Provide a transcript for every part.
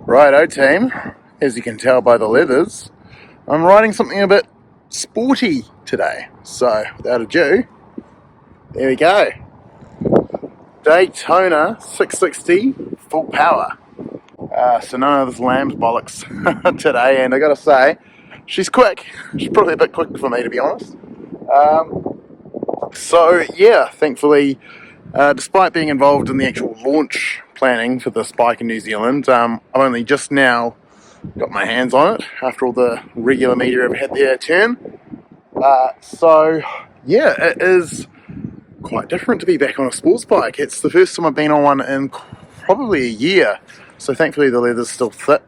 Righto team, as you can tell by the leathers, I'm riding something a bit sporty today. So without ado, there we go. Daytona 660 full power. So none of this lamb's bollocks today, and I gotta say, she's quick. She's probably a bit quick for me, to be honest. So yeah, thankfully, despite being involved in the actual launch planning for this bike in New Zealand, I've only just now got my hands on it after all the regular media have had their turn. So yeah, it is quite different to be back on a sports bike. It's the first time I've been on one in probably a year. So thankfully the leather's still fit.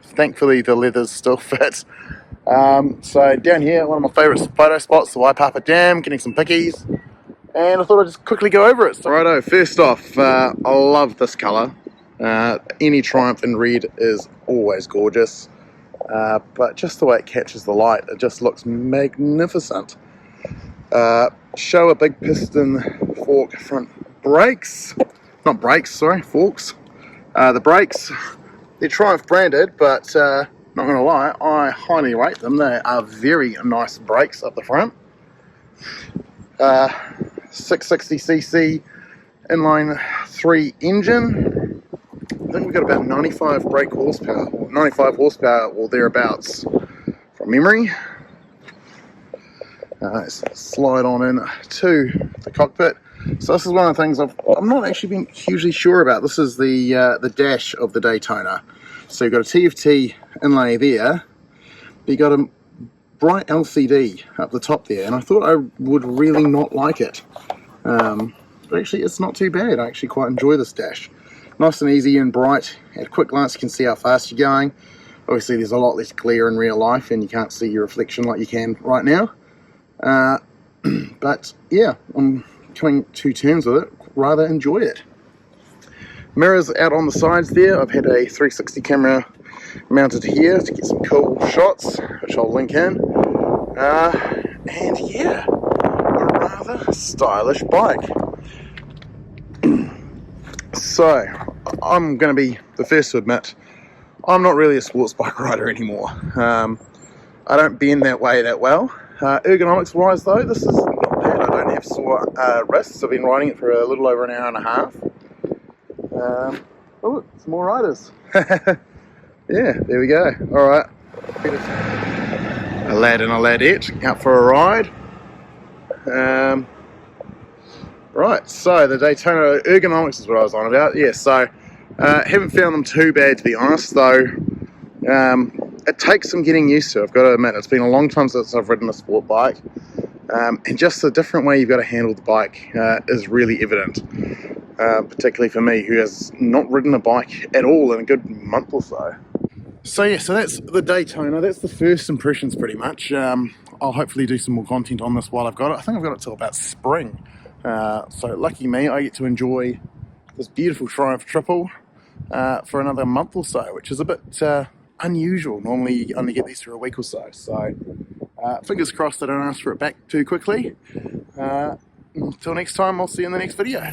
Thankfully the leather's still fit. So down here, one of my favourite photo spots, the Waipapa Dam, getting some pickies. And I thought I'd just quickly go over it. So, righto, first off, I love this colour. Any Triumph in red is always gorgeous. But just the way it catches the light, it just looks magnificent. Show a big piston fork front brakes. Not brakes, sorry, forks. The brakes, they're Triumph branded, but not going to lie, I highly rate them. They are very nice brakes up the front. 660cc inline 3 engine. I think we've got about 95 brake horsepower, or 95 horsepower or thereabouts from memory. Let's slide on in to the cockpit. So this is one of the things I'm not actually been hugely sure about. This is the dash of the Daytona. So you've got a TFT inlay there, but you've got a bright LCD up the top there, and I thought I would really not like it. But actually it's not too bad. I actually quite enjoy this dash. Nice and easy and bright. At a quick glance you can see how fast you're going. Obviously there's a lot less glare in real life and you can't see your reflection like you can right now. But yeah, I'm coming to terms with it. Rather enjoy it. Mirrors out on the sides there. I've had a 360 camera mounted here to get some cool shots, which I'll link in. And yeah, a rather stylish bike. So, I'm going to be the first to admit, I'm not really a sports bike rider anymore. I don't bend that way that well. Ergonomics wise though, this is not bad. I don't have sore wrists. I've been riding it for a little over an hour and a half. Oh look, some more riders. Yeah, there we go. Alright. A lad and a ladette out for a ride. Right, so the Daytona ergonomics is what I was on about. Yeah, so haven't found them too bad, to be honest, though. It takes some getting used to, I've got to admit. It's been a long time since I've ridden a sport bike, and just the different way you've got to handle the bike is really evident, particularly for me, who has not ridden a bike at all in a good month or so. So yeah, so that's the Daytona. That's the first impressions pretty much. I'll hopefully do some more content on this while I've got it. I think I've got it till about spring. So lucky me, I get to enjoy this beautiful Triumph Triple for another month or so, which is a bit unusual. Normally you only get these for a week or so. So fingers crossed I don't ask for it back too quickly. Until next time, I'll see you in the next video.